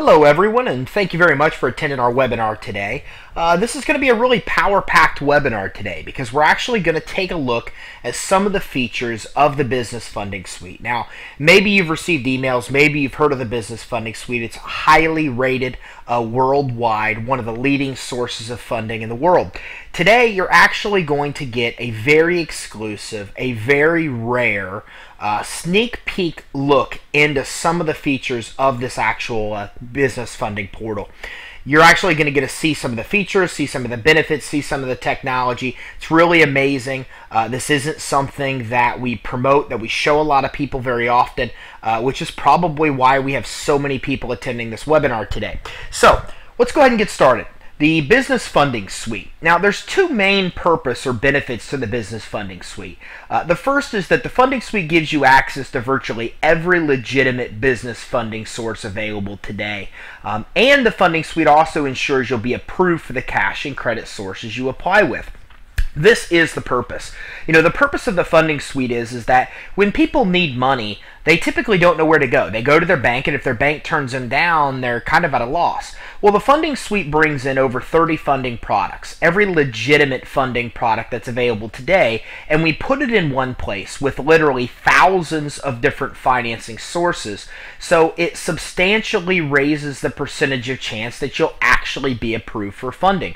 Hello everyone, and thank you very much for attending our webinar today. This is going to be a really power-packed webinar today because we're actually going to take a look at some of the features of the Business Funding Suite. Now, maybe you've received emails, maybe you've heard of the Business Funding Suite. It's highly rated worldwide, one of the leading sources of funding in the world. Today, you're actually going to get a very exclusive, a very rare sneak peek look into some of the features of this actual business funding portal. You're actually going to get to see some of the features, see some of the benefits, see some of the technology. It's really amazing. This isn't something that we promote, that we show a lot of people very often, which is probably why we have so many people attending this webinar today. So let's go ahead and get started. The Business Funding Suite. Now, there's two main purpose or benefits to the Business Funding Suite. The first is that the Funding Suite gives you access to virtually every legitimate business funding source available today. And the Funding Suite also ensures you'll be approved for the cash and credit sources you apply with. This is the purpose. You know, the purpose of the Funding Suite is that when people need money, they typically don't know where to go. They go to their bank, and if their bank turns them down, they're kind of at a loss. Well, the Funding Suite brings in over 30 funding products, every legitimate funding product that's available today, and we put it in one place with literally thousands of different financing sources. So it substantially raises the percentage of chance that you'll actually be approved for funding.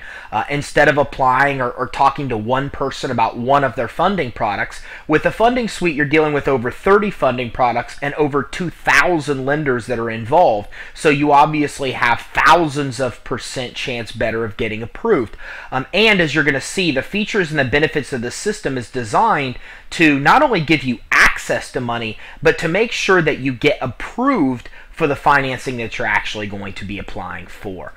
Instead of applying or talking to one person about one of their funding products, with the Funding Suite, you're dealing with over 30 funding products and over 2,000 lenders that are involved. So you obviously have thousands of percent chance better of getting approved. And as you're going to see, the features and the benefits of the system is designed to not only give you access to money, but to make sure that you get approved for the financing that you're actually going to be applying for.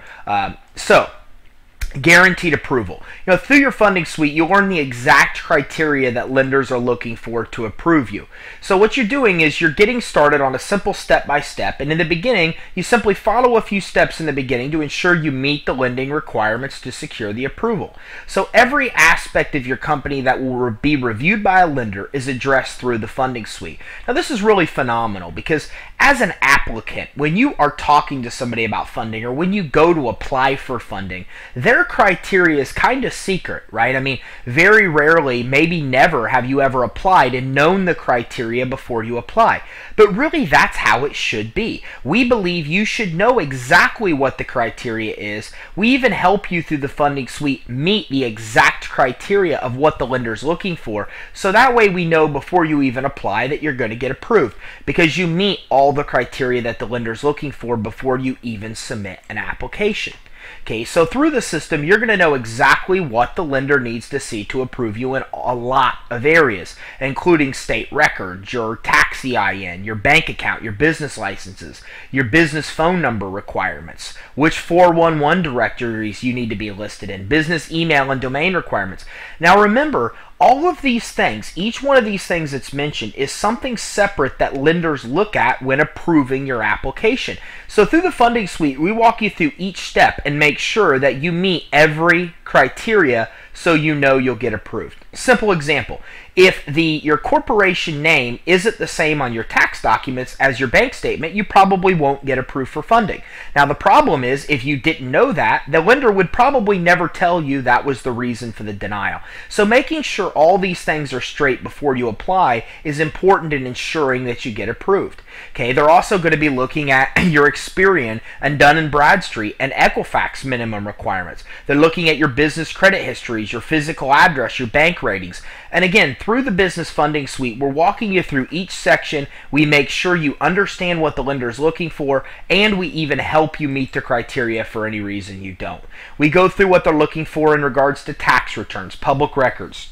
Guaranteed approval. You know, through your Funding Suite, you'll learn the exact criteria that lenders are looking for to approve you. So what you're doing is you're getting started on a simple step-by-step, and in the beginning, you simply follow a few steps in the beginning to ensure you meet the lending requirements to secure the approval. So every aspect of your company that will be reviewed by a lender is addressed through the Funding Suite. Now, this is really phenomenal because as an applicant, when you are talking to somebody about funding or when you go to apply for funding, their criteria is kind of secret, right? I mean, very rarely, maybe never, have you ever applied and known the criteria before you apply. But really, that's how it should be. We believe you should know exactly what the criteria is. We even help you through the Funding Suite meet the exact criteria of what the lender's looking for. So that way we know before you even apply that you're going to get approved because you meet all the criteria that the lender's looking for before you even submit an application. Okay, so through the system, you're going to know exactly what the lender needs to see to approve you in a lot of areas, including state records, your tax EIN, your bank account, your business licenses, your business phone number requirements, which 411 directories you need to be listed in, business email and domain requirements. Now remember, all of these things, each one of these things that's mentioned is something separate that lenders look at when approving your application. So through the Funding Suite, we walk you through each step and make sure that you meet every criteria so you know you'll get approved. Simple example. If your corporation name isn't the same on your tax documents as your bank statement, you probably won't get approved for funding. Now the problem is, if you didn't know that, the lender would probably never tell you that was the reason for the denial. So making sure all these things are straight before you apply is important in ensuring that you get approved. Okay, they're also going to be looking at your Experian and Dun & Bradstreet and Equifax minimum requirements. They're looking at your business credit histories, your physical address, your bank ratings. And again, through the Business Funding Suite, we're walking you through each section. We make sure you understand what the lender is looking for, and we even help you meet the criteria for any reason you don't. We go through what they're looking for in regards to tax returns, public records,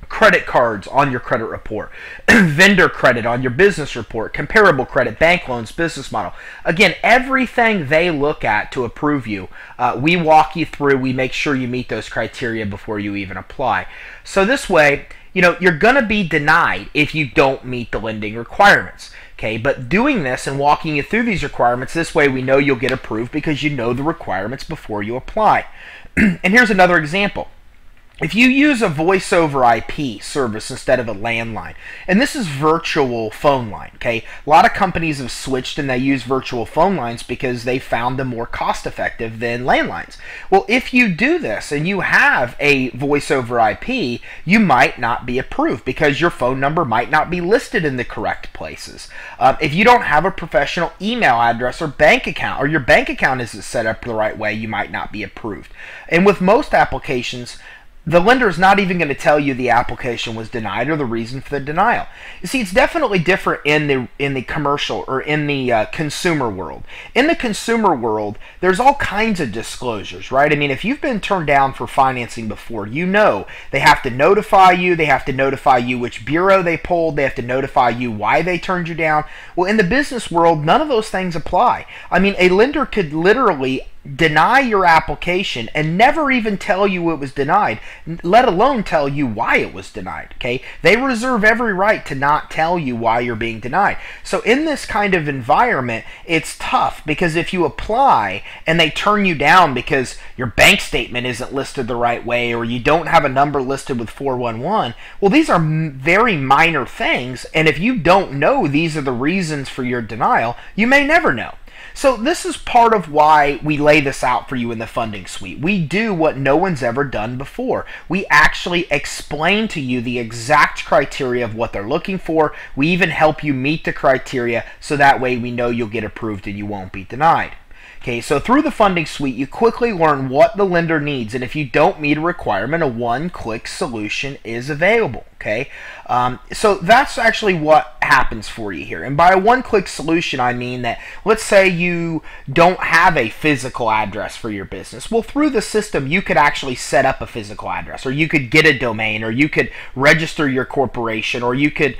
credit cards on your credit report, vendor credit on your business report, comparable credit, bank loans, business model. Again, everything they look at to approve you, we walk you through. We make sure you meet those criteria before you even apply. So this way, you know, you're going to be denied if you don't meet the lending requirements. Okay, but doing this and walking you through these requirements, this way we know you'll get approved because you know the requirements before you apply. And here's another example. if you use a voice over IP service instead of a landline, and this is virtual phone line, okay? A lot of companies have switched and they use virtual phone lines because they found them more cost effective than landlines. Well, if you do this and you have a voice over IP, you might not be approved because your phone number might not be listed in the correct places. If you don't have a professional email address or bank account, or your bank account isn't set up the right way, you might not be approved. And with most applications, the lender is not even going to tell you the application was denied or the reason for the denial. You see, it's definitely different in the commercial or in the consumer world. In the consumer world, there's all kinds of disclosures, right? I mean, if you've been turned down for financing before, you know they have to notify you. They have to notify you which bureau they pulled. They have to notify you why they turned you down. Well, in the business world, none of those things apply. I mean, a lender could literally deny your application and never even tell you it was denied, let alone tell you why it was denied. Okay, they reserve every right to not tell you why you're being denied. So in this kind of environment, it's tough because if you apply and they turn you down because your bank statement isn't listed the right way or you don't have a number listed with 411, well, these are very minor things, and if you don't know these are the reasons for your denial, you may never know. So this is part of why we lay this out for you in the funding suite. We do what no one's ever done before. We actually explain to you the exact criteria of what they're looking for. We even help you meet the criteria so that way we know you'll get approved and you won't be denied. Okay, so through the funding suite, you quickly learn what the lender needs, and if you don't meet a requirement, a one-click solution is available. Okay, so that's actually what happens for you here. And by a one-click solution, I mean that let's say you don't have a physical address for your business. Well, through the system, you could actually set up a physical address, or you could get a domain, or you could register your corporation, or you could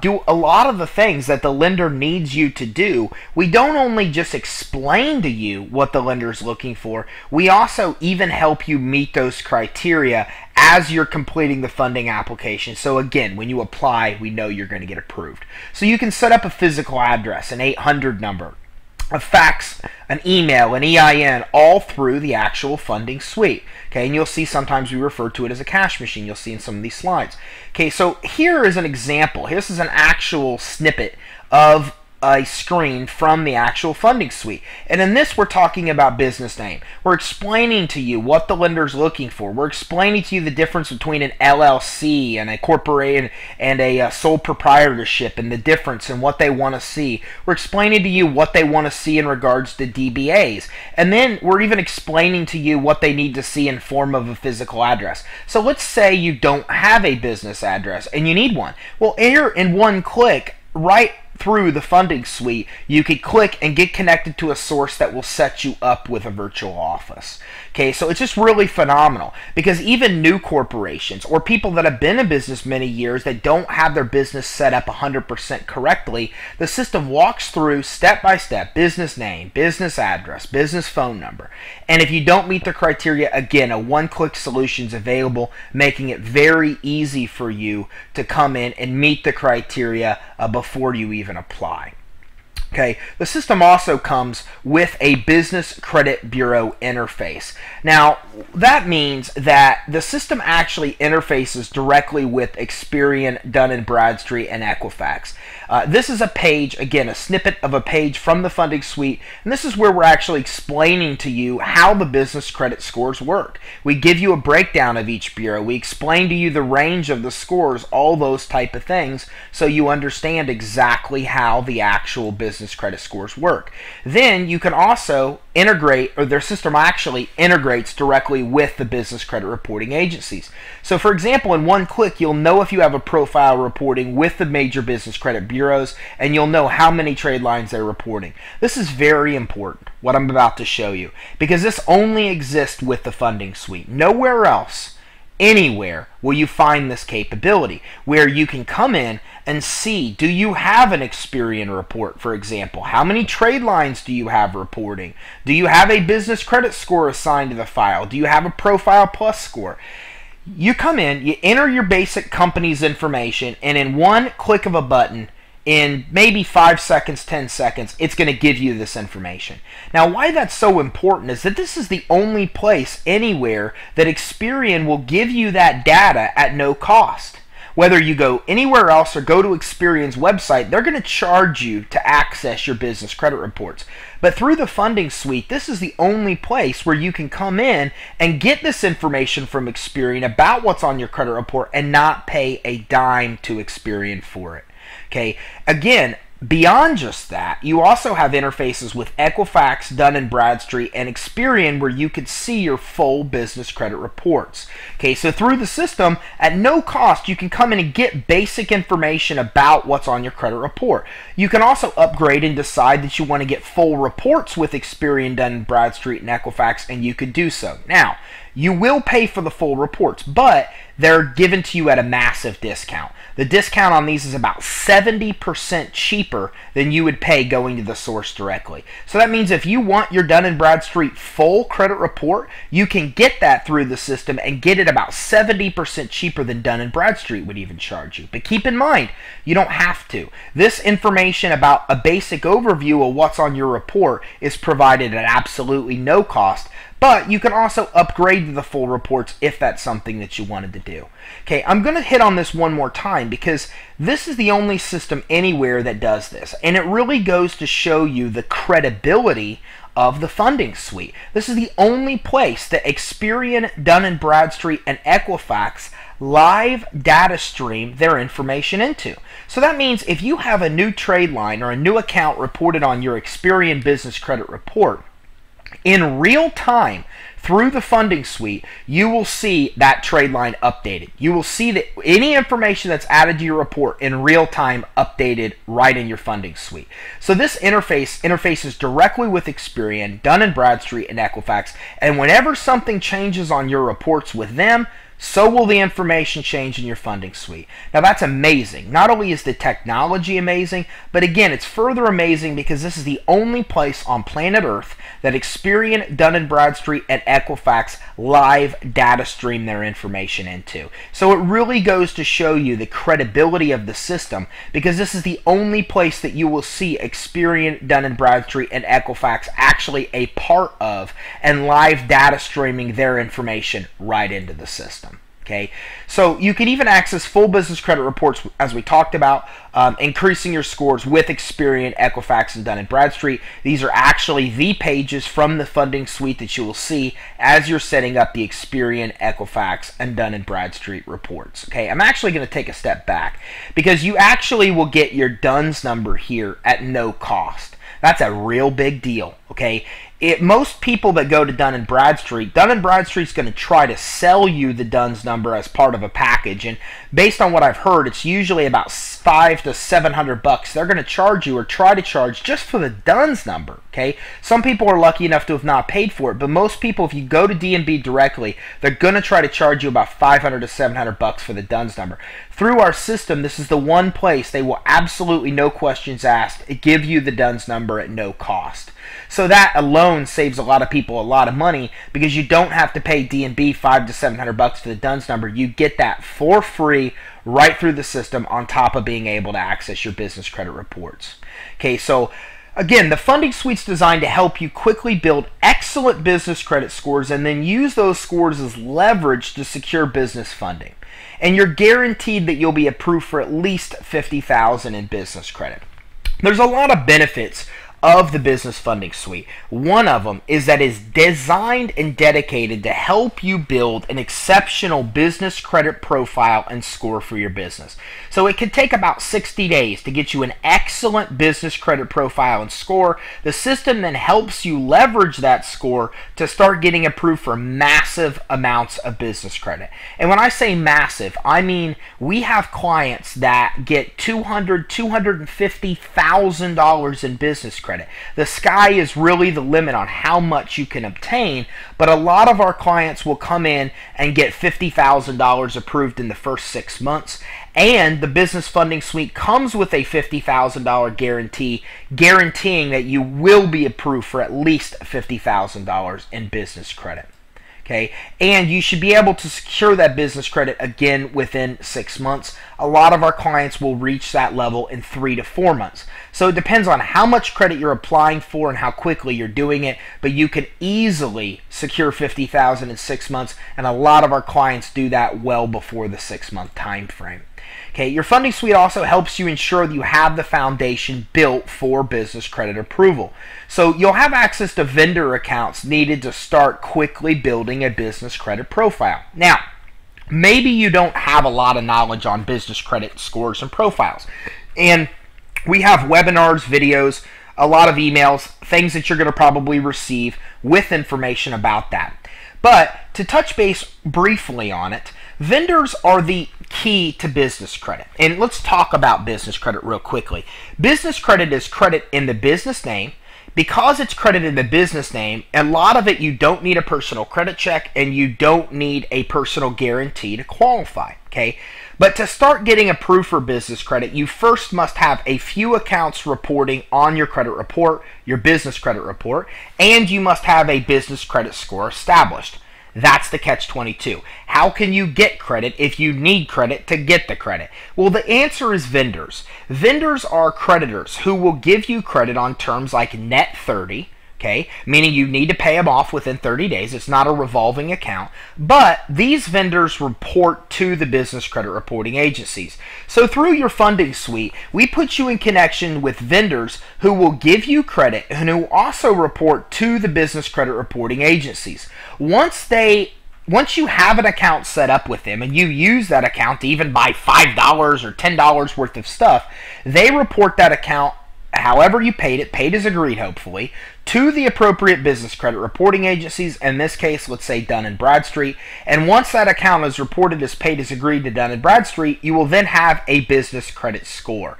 do a lot of the things that the lender needs you to do. We don't only just explain to you what the lender is looking for, we also even help you meet those criteria as you're completing the funding application. So again, when you apply, we know you're going to get approved. So you can set up a physical address, an 800 number, a fax, an email, an EIN, all through the actual funding suite. Okay, and you'll see sometimes we refer to it as a cash machine. You'll see in some of these slides. Okay, so here is an example. This is an actual snippet of a screen from the actual funding suite. And in this, we're talking about business name. We're explaining to you what the lender's looking for. We're explaining to you the difference between an LLC and a corporation and a sole proprietorship and the difference and what they want to see. We're explaining to you what they want to see in regards to DBAs. And then we're even explaining to you what they need to see in form of a physical address. So let's say you don't have a business address and you need one. Well, here in one click, right through the funding suite, you could click and get connected to a source that will set you up with a virtual office. Okay, so it's just really phenomenal because even new corporations or people that have been in business many years that don't have their business set up 100% correctly, the system walks through step by step: business name, business address, business phone number. And if you don't meet the criteria, again, a one-click solution is available, making it very easy for you to come in and meet the criteria before you even apply. Okay, the system also comes with a business credit bureau interface. Now, that means that the system actually interfaces directly with Experian, Dun & Bradstreet, and Equifax. This is a page, again, a snippet of a page from the funding suite, and this is where we're actually explaining to you how the business credit scores work. We give you a breakdown of each bureau. We explain to you the range of the scores, all those type of things, so you understand exactly how the actual business credit scores work. Then you can also integrate, or their system actually integrates directly with the business credit reporting agencies. So for example, in one click, you'll know if you have a profile reporting with the major business credit bureaus, and you'll know how many trade lines they're reporting. This is very important, what I'm about to show you, because this only exists with the funding suite. Nowhere else, anywhere, will you find this capability where you can come in and see, do you have an Experian report, for example? How many trade lines do you have reporting? Do you have a business credit score assigned to the file? Do you have a Profile Plus score? You come in, you enter your basic company's information, and in one click of a button, in maybe 5 seconds, 10 seconds, it's going to give you this information. Now, why that's so important is that this is the only place anywhere that Experian will give you that data at no cost. Whether you go anywhere else or go to Experian's website, they're going to charge you to access your business credit reports. But through the funding suite, this is the only place where you can come in and get this information from Experian about what's on your credit report and not pay a dime to Experian for it. Okay, again, beyond just that, you also have interfaces with Equifax, Dun & Bradstreet, and Experian where you could see your full business credit reports. Okay, so through the system, at no cost, you can come in and get basic information about what's on your credit report. You can also upgrade and decide that you want to get full reports with Experian, Dun & Bradstreet, and Equifax, and you could do so. Now, you will pay for the full reports, but they're given to you at a massive discount. The discount on these is about 70% cheaper than you would pay going to the source directly. So that means if you want your Dun & Bradstreet full credit report, you can get that through the system and get it about 70% cheaper than Dun & Bradstreet would even charge you. But keep in mind, you don't have to. This information about a basic overview of what's on your report is provided at absolutely no cost. But you can also upgrade to the full reports if that's something that you wanted to do. Okay, I'm going to hit on this one more time because this is the only system anywhere that does this. And it really goes to show you the credibility of the funding suite. This is the only place that Experian, Dun & Bradstreet, and Equifax live data stream their information into. So that means if you have a new trade line or a new account reported on your Experian business credit report, in real time, through the funding suite, you will see that trade line updated. You will see that any information that's added to your report in real time updated right in your funding suite. So this interfaces directly with Experian, Dun & Bradstreet, and Equifax, and whenever something changes on your reports with them, so will the information change in your funding suite. Now that's amazing. Not only is the technology amazing, but again, it's further amazing because this is the only place on planet Earth that Experian, Dun & Bradstreet, and Equifax live data stream their information into. So it really goes to show you the credibility of the system because this is the only place that you will see Experian, Dun & Bradstreet, and Equifax actually a part of and live data streaming their information right into the system. Okay, so you can even access full business credit reports as we talked about, increasing your scores with Experian, Equifax, and Dun & Bradstreet. These are actually the pages from the funding suite that you will see as you're setting up the Experian, Equifax, and Dun & Bradstreet reports. Okay, I'm actually going to take a step back because you actually will get your DUNS number here at no cost. That's a real big deal. Okay, most people that go to Dun & Bradstreet's going to try to sell you the DUNS number as part of a package, and based on what I've heard, it's usually about $500 to $700 they're going to charge you or try to charge just for the DUNS number. Okay, some people are lucky enough to have not paid for it, but most people, if you go to D&B directly, they're going to try to charge you about $500 to $700 for the DUNS number. Through our system, this is the one place they will absolutely, no questions asked, give you the DUNS number at no cost. So that alone saves a lot of people a lot of money because you don't have to pay D&B $500 to $700 for the DUNS number. You get that for free right through the system on top of being able to access your business credit reports. Okay, so again, the funding suite's designed to help you quickly build excellent business credit scores and then use those scores as leverage to secure business funding. And you're guaranteed that you'll be approved for at least $50,000 in business credit. There's a lot of benefits of the business funding suite. One of them is that it's designed and dedicated to help you build an exceptional business credit profile and score for your business. So it could take about 60 days to get you an excellent business credit profile and score. The system then helps you leverage that score to start getting approved for massive amounts of business credit. And when I say massive, I mean we have clients that get $200,000, $250,000 in business credit. The sky is really the limit on how much you can obtain, but a lot of our clients will come in and get $50,000 approved in the first 6 months, and the business funding suite comes with a $50,000 guarantee, guaranteeing that you will be approved for at least $50,000 in business credit. Okay, and you should be able to secure that business credit again within 6 months. A lot of our clients will reach that level in 3 to 4 months. So it depends on how much credit you're applying for and how quickly you're doing it, but you can easily secure $50,000 in 6 months, and a lot of our clients do that well before the 6-month time frame. Okay, your funding suite also helps you ensure that you have the foundation built for business credit approval. So you'll have access to vendor accounts needed to start quickly building a business credit profile. Now, maybe you don't have a lot of knowledge on business credit scores and profiles. And we have webinars, videos, a lot of emails, things that you're going to probably receive with information about that. But to touch base briefly on it, vendors are the key to business credit. And let's talk about business credit real quickly. Business credit is credit in the business name. Because it's credit in the business name, a lot of it you don't need a personal credit check and you don't need a personal guarantee to qualify. Okay, but to start getting approved for business credit, you first must have a few accounts reporting on your credit report, your business credit report, and you must have a business credit score established. That's the catch-22. How can you get credit if you need credit to get the credit? Well, the answer is vendors. Vendors are creditors who will give you credit on terms like net 30, okay, meaning you need to pay them off within 30 days. It's not a revolving account. But these vendors report to the business credit reporting agencies. So through your funding suite, we put you in connection with vendors who will give you credit and who also report to the business credit reporting agencies. Once you have an account set up with them and you use that account to even buy $5 or $10 worth of stuff, they report that account however you paid it, paid as agreed hopefully, to the appropriate business credit reporting agencies, in this case, let's say Dun & Bradstreet, and once that account is reported as paid as agreed to Dun & Bradstreet, you will then have a business credit score.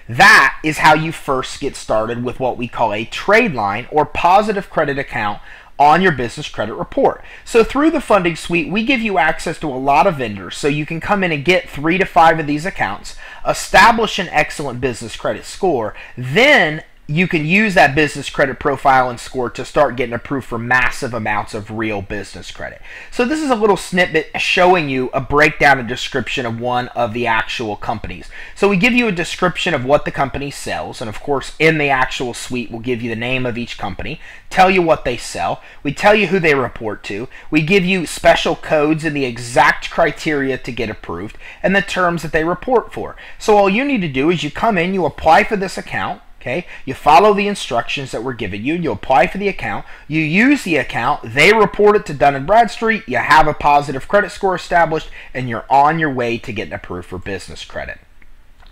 That is how you first get started with what we call a trade line or positive credit account on your business credit report. So through the funding suite, we give you access to a lot of vendors, so you can come in and get 3 to 5 of these accounts, establish an excellent business credit score, then you can use that business credit profile and score to start getting approved for massive amounts of real business credit. So this is a little snippet showing you a breakdown and description of one of the actual companies. So we give you a description of what the company sells, and of course in the actual suite we'll give you the name of each company, tell you what they sell, we tell you who they report to, we give you special codes and the exact criteria to get approved, and the terms that they report for. So all you need to do is you come in, you apply for this account, okay, you follow the instructions that were given you, you apply for the account, you use the account, they report it to Dun & Bradstreet, you have a positive credit score established, and you're on your way to getting approved for business credit.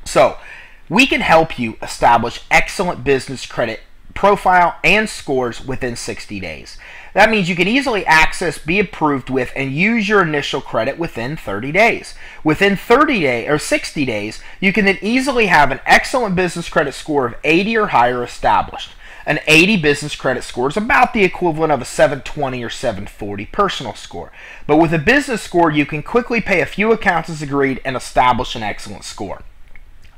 So we can help you establish excellent business credit profile and scores within 60 days. That means you can easily access, be approved with, and use your initial credit within 30 days. Within 30 days or 60 days, you can then easily have an excellent business credit score of 80 or higher established. An 80 business credit score is about the equivalent of a 720 or 740 personal score. But with a business score, you can quickly pay a few accounts as agreed and establish an excellent score.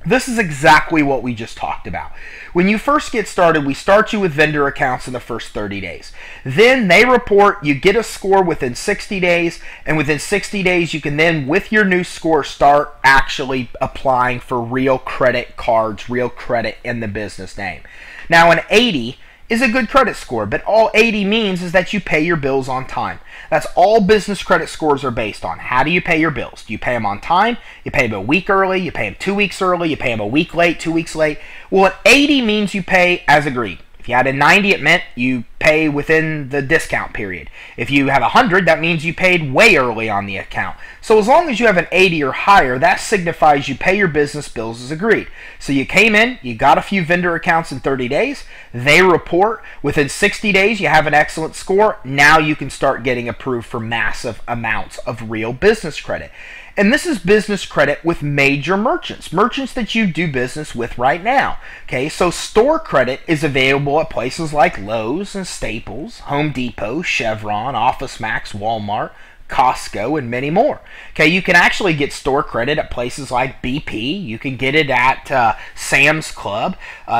This is exactly what we just talked about. When you first get started, we start you with vendor accounts in the first 30 days. Then they report, you get a score within 60 days, and within 60 days you can then, with your new score, start actually applying for real credit cards, real credit in the business name. Now an 80 is a good credit score, but all 80 means is that you pay your bills on time. That's all business credit scores are based on. How do you pay your bills? Do you pay them on time? You pay them a week early? You pay them 2 weeks early? You pay them a week late, 2 weeks late? Well, an 80 means you pay as agreed. If you had a 90, it meant you pay within the discount period. If you have 100, that means you paid way early on the account. So as long as you have an 80 or higher, that signifies you pay your business bills as agreed. So you came in, you got a few vendor accounts in 30 days, they report, within 60 days you have an excellent score, now you can start getting approved for massive amounts of real business credit. And this is business credit with major merchants, merchants that you do business with right now. Okay, so store credit is available at places like Lowe's and Staples, Home Depot, Chevron, OfficeMax, Walmart, Costco, and many more. Okay, you can actually get store credit at places like BP. You can get it at Sam's Club.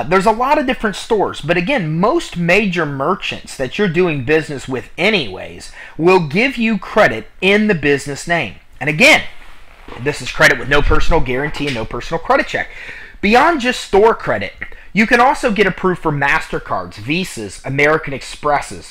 There's a lot of different stores, but again, most major merchants that you're doing business with anyways will give you credit in the business name. And again, this is credit with no personal guarantee and no personal credit check. Beyond just store credit, you can also get approved for MasterCards, Visas, American Express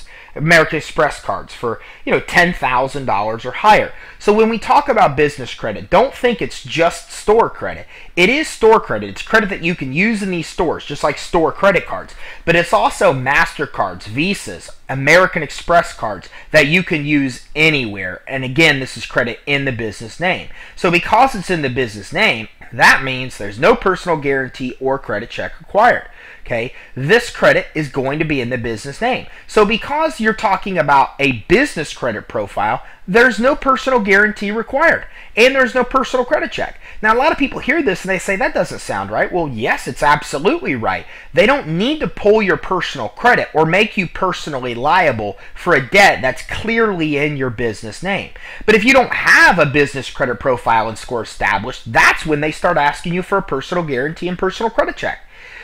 cards for $10,000 or higher. So when we talk about business credit, don't think it's just store credit. It is store credit. It's credit that you can use in these stores, just like store credit cards. But it's also MasterCards, Visas, American Express cards that you can use anywhere. And again, this is credit in the business name. So because it's in the business name, that means there's no personal guarantee or credit check required. Okay, this credit is going to be in the business name. So because you're talking about a business credit profile, there's no personal guarantee required and there's no personal credit check. Now, a lot of people hear this and they say that doesn't sound right. Well, yes, it's absolutely right. They don't need to pull your personal credit or make you personally liable for a debt that's clearly in your business name. But if you don't have a business credit profile and score established, that's when they start asking you for a personal guarantee and personal credit check.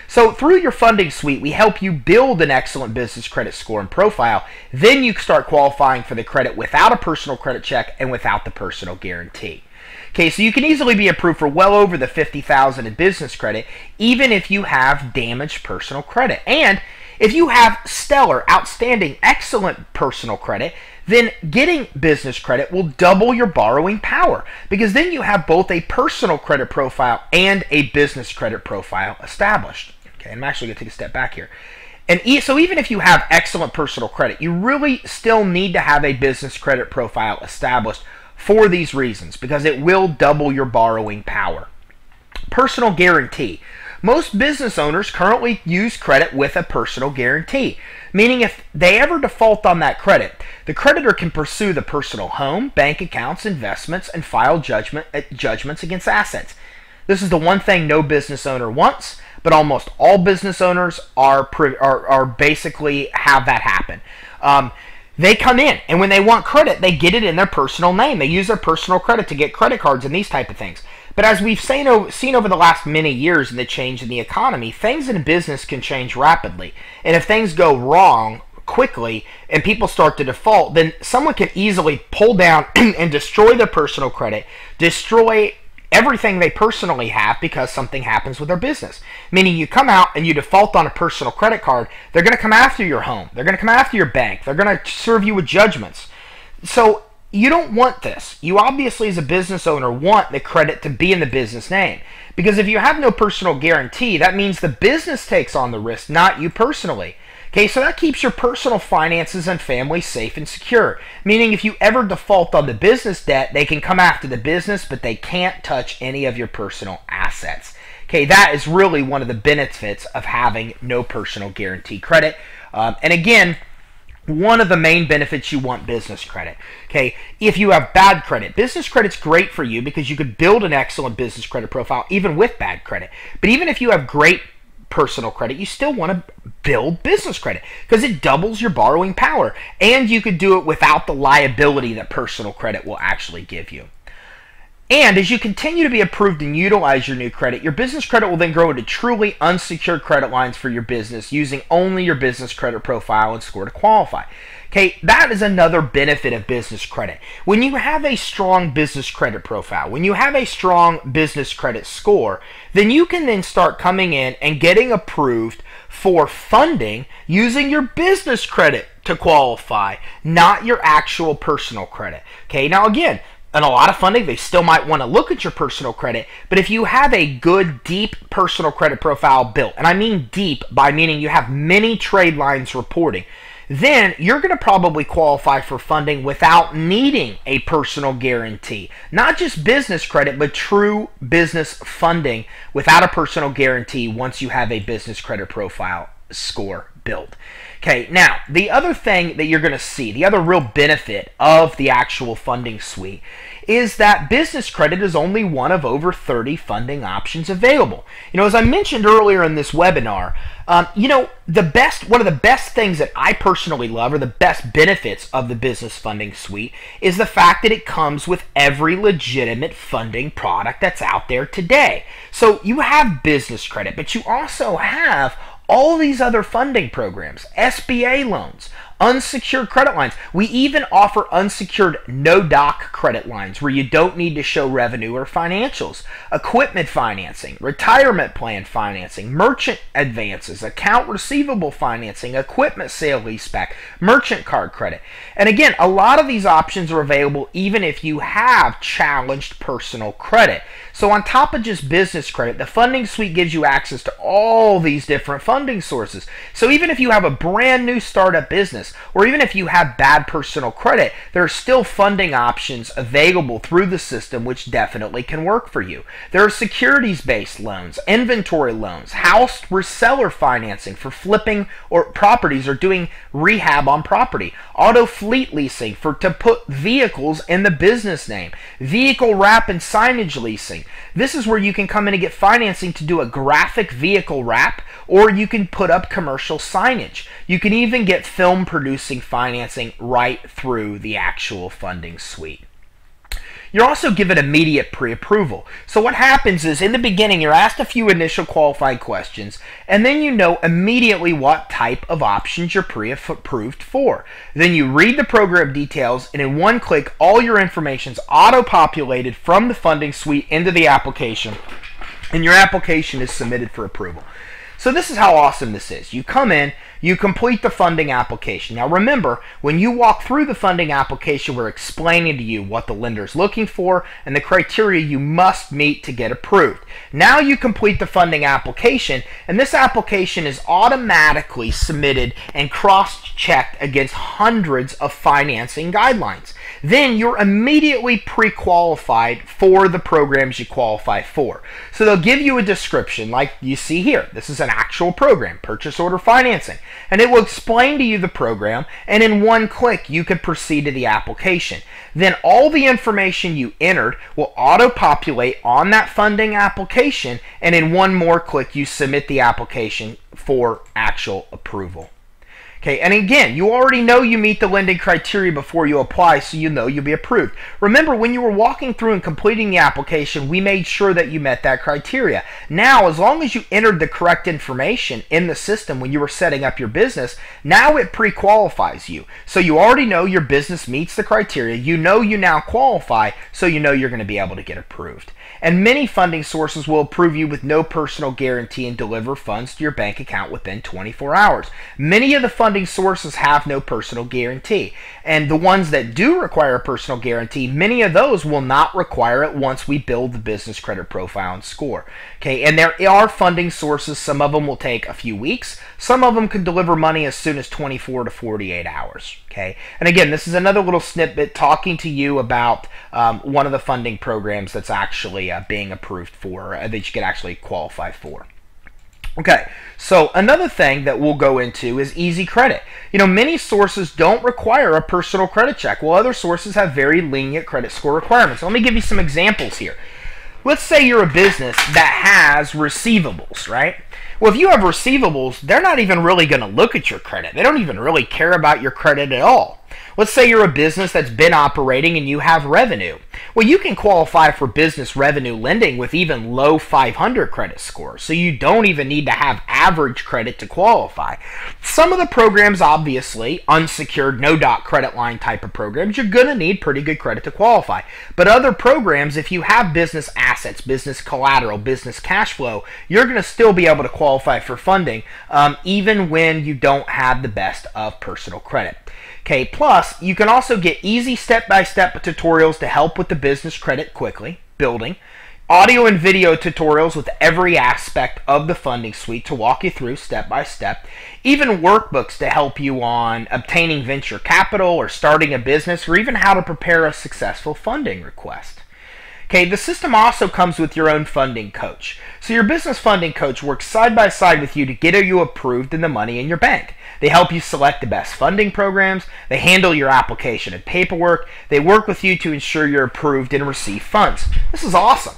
So through your funding suite, we help you build an excellent business credit score and profile. Then you start qualifying for the credit without a personal credit check and without the personal guarantee. Okay, so you can easily be approved for well over the $50,000 in business credit, even if you have damaged personal credit. And if you have stellar, outstanding, excellent personal credit, then getting business credit will double your borrowing power, because then you have both a personal credit profile and a business credit profile established. Okay, I'm actually going to take a step back here. And so even if you have excellent personal credit, you really still need to have a business credit profile established for these reasons, because it will double your borrowing power. Personal guarantee. Most business owners currently use credit with a personal guarantee, meaning if they ever default on that credit, the creditor can pursue the personal home, bank accounts, investments, and file judgments against assets. This is the one thing no business owner wants, but almost all business owners are basically have that happen. They come in, and when they want credit, they get it in their personal name. They use their personal credit to get credit cards and these type of things. But as we've seen over the last many years in the change in the economy, things in business can change rapidly. And if things go wrong quickly and people start to default, then someone can easily pull down and destroy their personal credit, destroy everything they personally have because something happens with their business. Meaning you come out and you default on a personal credit card, they're going to come after your home. They're going to come after your bank. They're going to serve you with judgments. So you don't want this. You obviously, as a business owner, want the credit to be in the business name. Because if you have no personal guarantee, that means the business takes on the risk, not you personally. Okay, so that keeps your personal finances and family safe and secure. Meaning if you ever default on the business debt, they can come after the business, but they can't touch any of your personal assets. Okay, that is really one of the benefits of having no personal guarantee credit. And again, one of the main benefits you want business credit. Okay, if you have bad credit, business credit's great for you because you could build an excellent business credit profile even with bad credit. But even if you have great personal credit, you still want to build business credit because it doubles your borrowing power, and you could do it without the liability that personal credit will actually give you. And as you continue to be approved and utilize your new credit, your business credit will then grow into truly unsecured credit lines for your business using only your business credit profile and score to qualify. Okay, that is another benefit of business credit. When you have a strong business credit profile, when you have a strong business credit score, then you can then start coming in and getting approved for funding using your business credit to qualify, not your actual personal credit. Okay, now again, and a lot of funding, they still might want to look at your personal credit, but if you have a good, deep personal credit profile built, and I mean deep by meaning you have many trade lines reporting, then you're going to probably qualify for funding without needing a personal guarantee. Not just business credit, but true business funding without a personal guarantee once you have a business credit profile score built. Okay, now, the other thing that you're going to see, the other real benefit of the actual funding suite, is that business credit is only one of over 30 funding options available. As I mentioned earlier in this webinar, one of the best things that I personally love, or the best benefits of the business funding suite, is the fact that it comes with every legitimate funding product that's out there today. So you have business credit, but you also have all these other funding programs, SBA loans, unsecured credit lines. We even offer unsecured no-doc credit lines where you don't need to show revenue or financials, equipment financing, retirement plan financing, merchant advances, account receivable financing, equipment sale leaseback, merchant card credit. And again, a lot of these options are available even if you have challenged personal credit. So on top of just business credit, the funding suite gives you access to all these different funding sources. So even if you have a brand new startup business, or even if you have bad personal credit, there are still funding options available through the system which definitely can work for you. There are securities-based loans, inventory loans, house reseller financing for flipping or properties or doing rehab on property, auto fleet leasing to put vehicles in the business name, vehicle wrap and signage leasing. This is where you can come in and get financing to do a graphic vehicle wrap, or you can put up commercial signage. You can even get film producing financing right through the actual funding suite. You're also given immediate pre-approval. So what happens is in the beginning you're asked a few initial qualifying questions, and then you know immediately what type of options you're pre-approved for. Then you read the program details, and in one click all your information is auto-populated from the funding suite into the application, and your application is submitted for approval. So this is how awesome this is. You come in, you complete the funding application. Now remember, when you walk through the funding application, we're explaining to you what the lender is looking for and the criteria you must meet to get approved. Now you complete the funding application, and this application is automatically submitted and cross-checked against hundreds of financing guidelines. Then you're immediately pre-qualified for the programs you qualify for. So they'll give you a description like you see here. This is an actual program, purchase order financing, and it will explain to you the program, and in one click you can proceed to the application. Then all the information you entered will auto-populate on that funding application, and in one more click you submit the application for actual approval. Okay, and again, you already know you meet the lending criteria before you apply, so you know you'll be approved. Remember, when you were walking through and completing the application, we made sure that you met that criteria. Now, as long as you entered the correct information in the system when you were setting up your business, now it pre-qualifies you. So you already know your business meets the criteria. You know you now qualify, so you know you're going to be able to get approved. And many funding sources will approve you with no personal guarantee and deliver funds to your bank account within 24 hours. Many of the funding sources have no personal guarantee, and the ones that do require a personal guarantee, many of those will not require it once we build the business credit profile and score. Okay, and there are funding sources. Some of them will take a few weeks. Some of them can deliver money as soon as 24 to 48 hours. Okay, and again, this is another little snippet talking to you about one of the funding programs that's actually being approved for, that you could actually qualify for. Okay, so another thing that we'll go into is easy credit. Many sources don't require a personal credit check, while other sources have very lenient credit score requirements. Let me give you some examples here. Let's say you're a business that has receivables, right? Well, if you have receivables, they're not even really going to look at your credit. They don't even really care about your credit at all. Let's say you're a business that's been operating and you have revenue. Well, you can qualify for business revenue lending with even low 500 credit scores, so you don't even need to have average credit to qualify. Some of the programs, obviously, unsecured, no-doc credit line type of programs, you're going to need pretty good credit to qualify. But other programs, if you have business assets, business collateral, business cash flow, you're going to still be able to qualify for funding even when you don't have the best of personal credit. Okay, plus you can also get easy step-by-step tutorials to help with the business credit quickly, building, audio and video tutorials with every aspect of the funding suite to walk you through step-by-step, even workbooks to help you on obtaining venture capital or starting a business, or even how to prepare a successful funding request. Okay, the system also comes with your own funding coach. So your business funding coach works side by side with you to get you approved and the money in your bank. They help you select the best funding programs. They handle your application and paperwork. They work with you to ensure you're approved and receive funds. This is awesome.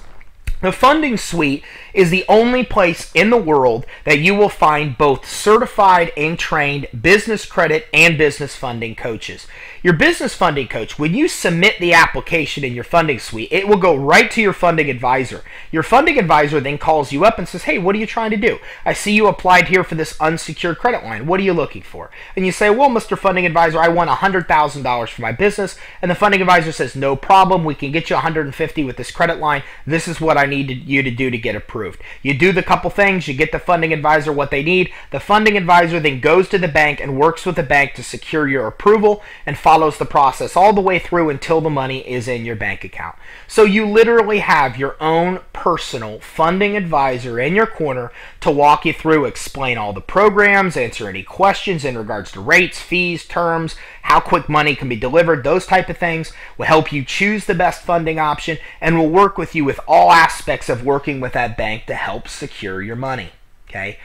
The Funding Suite is the only place in the world that you will find both certified and trained business credit and business funding coaches. Your business funding coach, when you submit the application in your Funding Suite, it will go right to your funding advisor. Your funding advisor then calls you up and says, hey, what are you trying to do? I see you applied here for this unsecured credit line. What are you looking for? And you say, well, Mr. Funding Advisor, I want $100,000 for my business. And the funding advisor says, no problem. We can get you $150,000 with this credit line. This is what I need you to do to get approved. You do the couple things. You get the funding advisor what they need. The funding advisor then goes to the bank and works with the bank to secure your approval and follows the process all the way through until the money is in your bank account. So you literally have your own personal funding advisor in your corner to walk you through, explain all the programs, answer any questions in regards to rates, fees, terms, how quick money can be delivered, those type of things. Will help you choose the best funding option and will work with you with all aspects of working with that bank to help secure your money. Okay?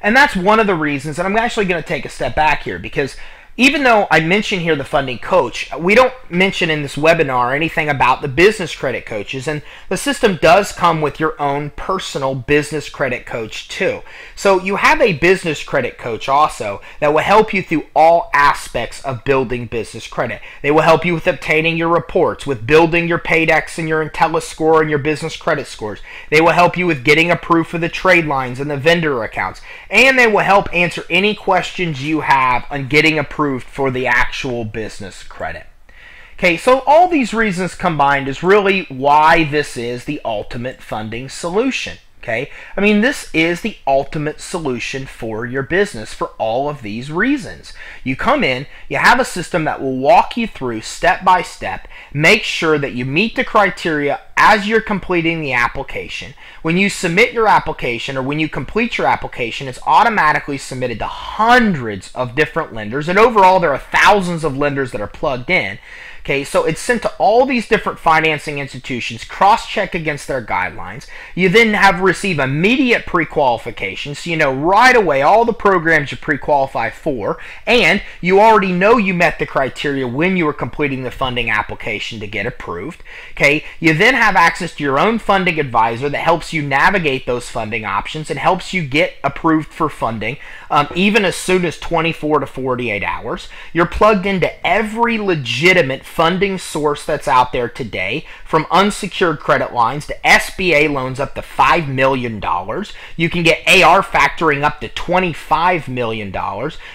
And that's one of the reasons, and I'm actually going to take a step back here, because even though I mention here the funding coach, we don't mention in this webinar anything about the business credit coaches, and the system does come with your own personal business credit coach too. So you have a business credit coach also that will help you through all aspects of building business credit. They will help you with obtaining your reports, with building your Paydex and your IntelliScore and your business credit scores. They will help you with getting approved for the trade lines and the vendor accounts, and they will help answer any questions you have on getting approved for the actual business credit. Okay, so all these reasons combined is really why this is the ultimate funding solution. Okay, I mean, this is the ultimate solution for your business for all of these reasons. You come in, you have a system that will walk you through step by step, make sure that you meet the criteria as you're completing the application. When you submit your application or when you complete your application, it's automatically submitted to hundreds of different lenders, and overall there are thousands of lenders that are plugged in. Okay, so it's sent to all these different financing institutions, cross-check against their guidelines. You then receive immediate pre-qualification, so you know right away all the programs you pre-qualify for, and you already know you met the criteria when you were completing the funding application to get approved. Okay, you then have access to your own funding advisor that helps you navigate those funding options and helps you get approved for funding even as soon as 24 to 48 hours. You're plugged into every legitimate funding source that's out there today, from unsecured credit lines to SBA loans up to $5 million. You can get AR factoring up to $25 million.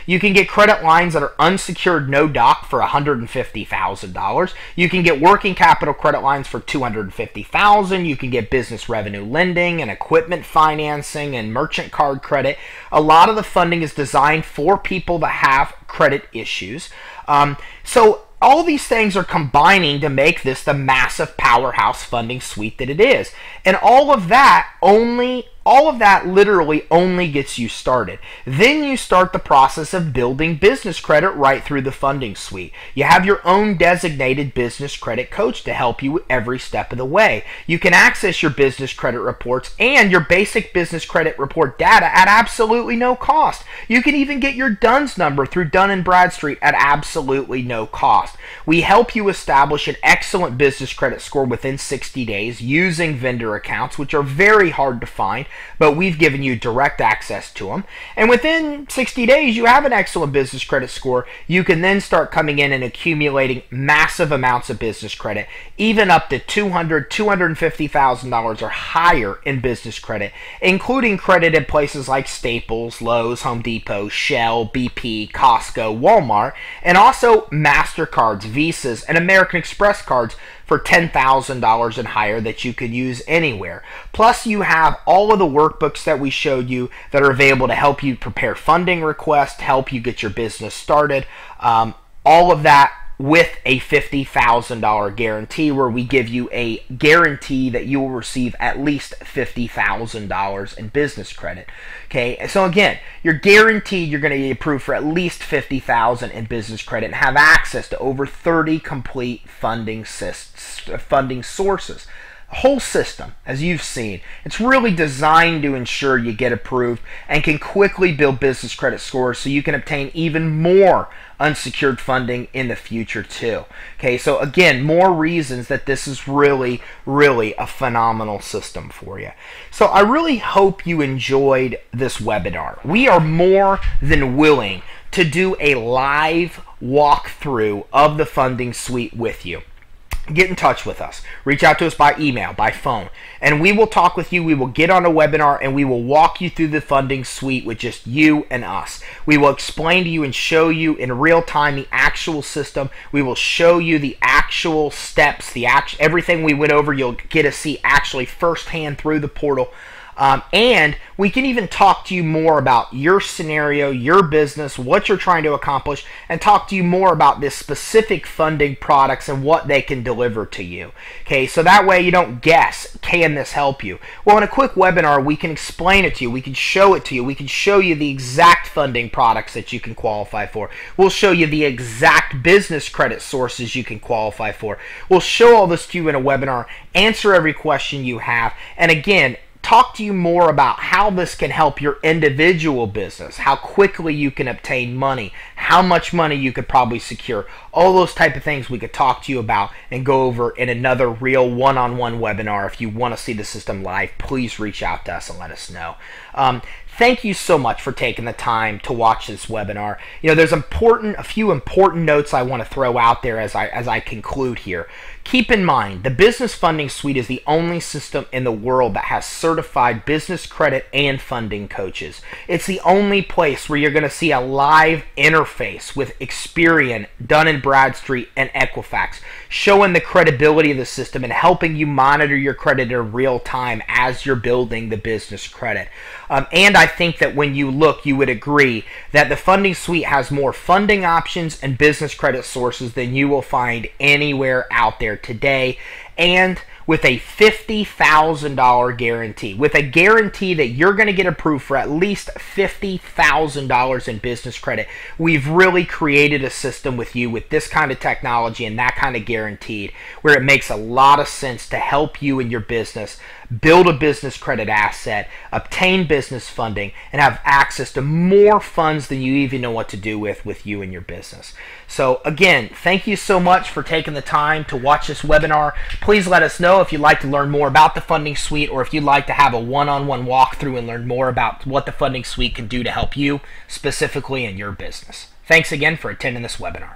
You can get credit lines that are unsecured no doc for $150,000. You can get working capital credit lines for $250,000. You can get business revenue lending and equipment financing and merchant card credit. A lot of the funding is designed for people that have credit issues. So all these things are combining to make this the massive powerhouse funding suite that it is. And all of that literally only gets you started. Then you start the process of building business credit right through the funding suite. You have your own designated business credit coach to help you every step of the way. You can access your business credit reports and your basic business credit report data at absolutely no cost. You can even get your DUNS number through Dun & Bradstreet at absolutely no cost. We help you establish an excellent business credit score within 60 days using vendor accounts, which are very hard to find, but we've given you direct access to them. And within 60 days, you have an excellent business credit score. You can then start coming in and accumulating massive amounts of business credit, even up to $200,000, $250,000 or higher in business credit, including credit at places like Staples, Lowe's, Home Depot, Shell, BP, Costco, Walmart, and also MasterCards, Visas, and American Express cards for $10,000 and higher that you could use anywhere. Plus, you have all of the workbooks that we showed you that are available to help you prepare funding requests, help you get your business started. All of that with a $50,000 guarantee, where we give you a guarantee that you will receive at least $50,000 in business credit. Okay, so again, you're guaranteed you're going to get approved for at least $50,000 in business credit and have access to over 30 complete funding sources. whole system, as you've seen, it's really designed to ensure you get approved and can quickly build business credit scores so you can obtain even more unsecured funding in the future too. Okay, so again, more reasons that this is really a phenomenal system for you. So I really hope you enjoyed this webinar. We are more than willing to do a live walkthrough of the funding suite with you. Get in touch with us. Reach out to us by email, by phone, and we will talk with you. We will get on a webinar and we will walk you through the funding suite with just you and us. We will explain to you and show you in real time the actual system. We will show you the actual steps, everything we went over. You'll get to see actually firsthand through the portal. And we can even talk to you more about your scenario, your business, what you're trying to accomplish, and talk to you more about this specific funding products and what they can deliver to you. Okay, so that way you don't guess, can this help you? Well, in a quick webinar, we can explain it to you. We can show it to you. We can show you the exact funding products that you can qualify for. We'll show you the exact business credit sources you can qualify for. We'll show all this to you in a webinar, answer every question you have, and again, talk to you more about how this can help your individual business, how quickly you can obtain money, how much money you could probably secure, all those type of things we could talk to you about and go over in another real one-on-one webinar. If you want to see the system live, please reach out to us and let us know. Thank you so much for taking the time to watch this webinar. You know, there's a few important notes I want to throw out there as I conclude here. Keep in mind, the Business Funding Suite is the only system in the world that has certified business credit and funding coaches. It's the only place where you're going to see a live interface with Experian, Dun & Bradstreet, and Equifax, showing the credibility of the system and helping you monitor your credit in real time as you're building the business credit. And I think that when you look, you would agree that the Funding Suite has more funding options and business credit sources than you will find anywhere out there today, and with a $50,000 guarantee, with a guarantee that you're going to get approved for at least $50,000 in business credit. We've really created a system with you with this kind of technology and that kind of guaranteed, where it makes a lot of sense to help you in your business build a business credit asset, obtain business funding, and have access to more funds than you even know what to do with you and your business. So again, thank you so much for taking the time to watch this webinar. Please let us know if you'd like to learn more about the Funding Suite, or if you'd like to have a one-on-one walkthrough and learn more about what the Funding Suite can do to help you specifically in your business. Thanks again for attending this webinar.